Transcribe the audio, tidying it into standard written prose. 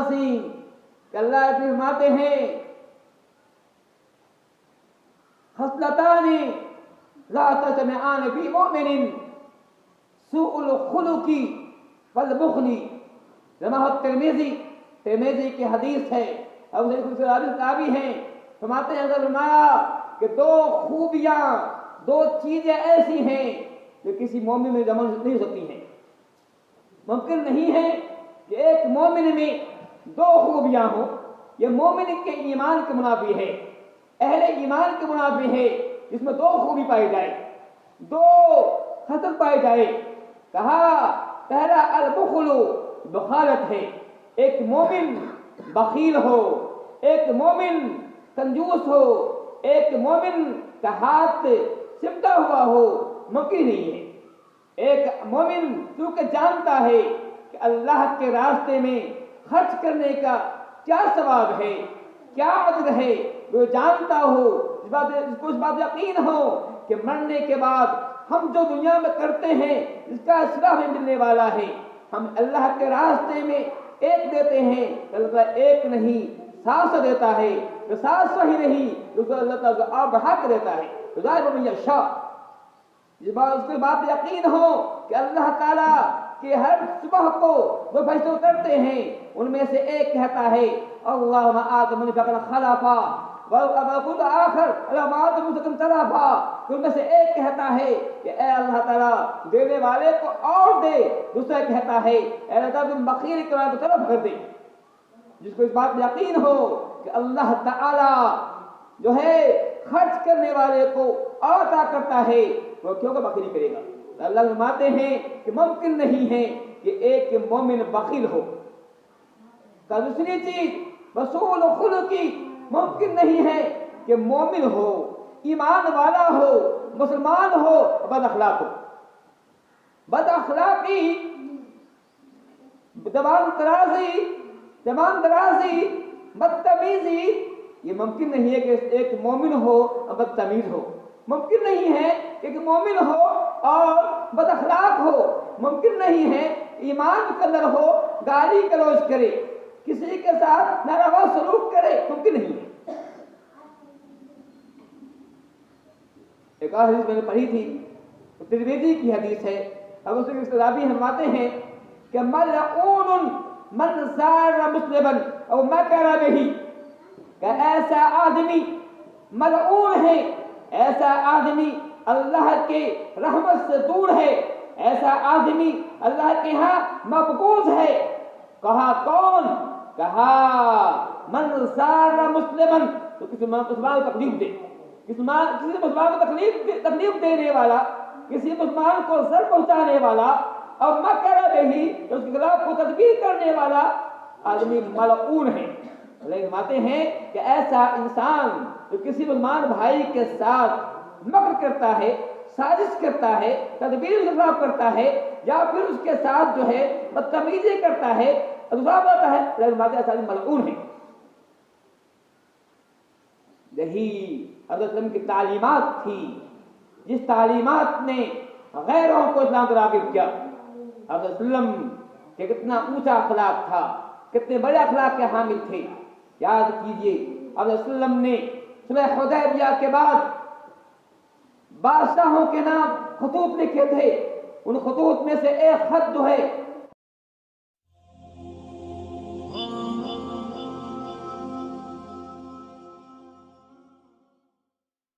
سی کہ اللہ فرماتے ہیں خصلتان لا تجتمعان فی مؤمن سوء الخلق والبخل. جماعت ترمذی کی حدیث ہے، ابو سعید صحابی ہیں، فرماتے ہیں فرمایا کہ دو خوبیاں، دو چیزیں ایسی ہیں جو کسی مومن میں جمع نہیں ہو سکتی ہیں. ممکن نہیں ہے کہ ایک مومن میں دو خوبیاں ہوں. یہ مومن کے ایمان کے منافی ہے، اہل ایمان کے منافی ہے جس میں دو خوبی پائی جائے، دو خصلت پائی جائے. کہا پہلا البخل، بخالت ہے. ایک مومن بخیل ہو، ایک مومن کنجوس ہو، ایک مومن کا ہاتھ سمٹا ہوا ہو، ممکن نہیں ہے. ایک مومن کیونکہ جانتا ہے کہ اللہ کے راستے میں خرچ کرنے کا کیا ثواب ہے، کیا اجر ہے، وہ جانتا ہو، جس کو اس بات یقین ہو کہ مرنے کے بعد ہم جو دنیا میں کرتے ہیں اس کا صلہ ہمیں ملنے والا ہے. ہم اللہ کے راستے میں ایک دیتے ہیں، اللہ ایک نہیں 700 دیتا ہے. جو 700 ہی نہیں تو اللہ تعالیٰ اور بڑھا کے دیتا ہے. جس بات یقین ہو کہ اللہ تعالیٰ کہ ہر صبح کو وہ فرشتے اترتے ہیں، ان میں سے ایک کہتا ہے اللہم آت منفقا خلفا وقل آخر اللہم آت منفقا تلفا. ان میں سے ایک کہتا ہے کہ اے اللہ تعالیٰ دینے والے کو اور دے، دوسرا کہتا ہے اے اللہ تعالیٰ تم بخیل کے والے کو طرف کر دے. جس کو اس بات میں یقین ہو کہ اللہ تعالیٰ جو ہے خرچ کرنے والے کو اور عطا کرتا ہے، وہ کیوں کہ بخیلی کرے گا. اللہ فرماتے ہیں کہ ممکن نہیں ہے کہ ایک مومن بخیل ہو. دوسری چیز رسول خلقی، ممکن نہیں ہے کہ مومن ہو، ایمان والا ہو، مسلمان ہو، بد اخلاق ہو. بد اخلاقی، زبان درازی، بدتمیزی، یہ ممکن نہیں ہے کہ ایک مومن ہو اور بدتمیز ہو. ممکن نہیں ہے کہ ایک مومن ہو اور بد اخلاق ہو. ممکن نہیں ہے ایمان کے اندر ہو گالی گلوچ کرے، کسی کے ساتھ ناروا سلوک کرے، ممکن نہیں ہے. ایک اور حدیث میں نے پڑھی تھی، ترمذی کی حدیث ہے. ابو سعید صحابی فرماتے ہیں کہ ملعون من زار مسلما او مکر به، کہ ایسا آدمی ملعون ہے، ایسا آدمی اللہ کے رحمت سے دور ہے، ایسا آدمی اللہ کے ہاں مبغوض ہے. کہا کون؟ کہا من زار مسلما، تو کسی مسلمان کو تکلیف دے، کسی مسلمان کو تکلیف دینے والا، کسی مسلمان کو سر پہنچانے والا، اور مکر بہ، اس کے خلاف کو تدبیر کرنے والا آدمی ملعون ہے. لیکن فرماتے ہیں کہ ایسا انسان جو کسی مسلمان بھائی کے ساتھ مکر کرتا ہے، سازش کرتا ہے، تدبیر کے خلاف کرتا ہے، یا پھر اس کے ساتھ جو ہے بدتمیزی کرتا ہے، دوسرا بتا ہے، لیکن فرماتے ہیں ایسا آدمی ملعون ہے. یہی حضرت وسلم کی تعلیمات تھی، جس تعلیمات نے غیروں کو اسلام پر راغب کیا. حضرت وسلم کہ کتنا اونچا اخلاق تھا، کتنے بڑے اخلاق کے حامل تھے. یاد کیجئے حضرت وسلم نے صلح حدیبیہ کے بعد بادشاہوں کے نام خطوط لکھے تھے. ان خطوط میں سے ایک خط جو ہے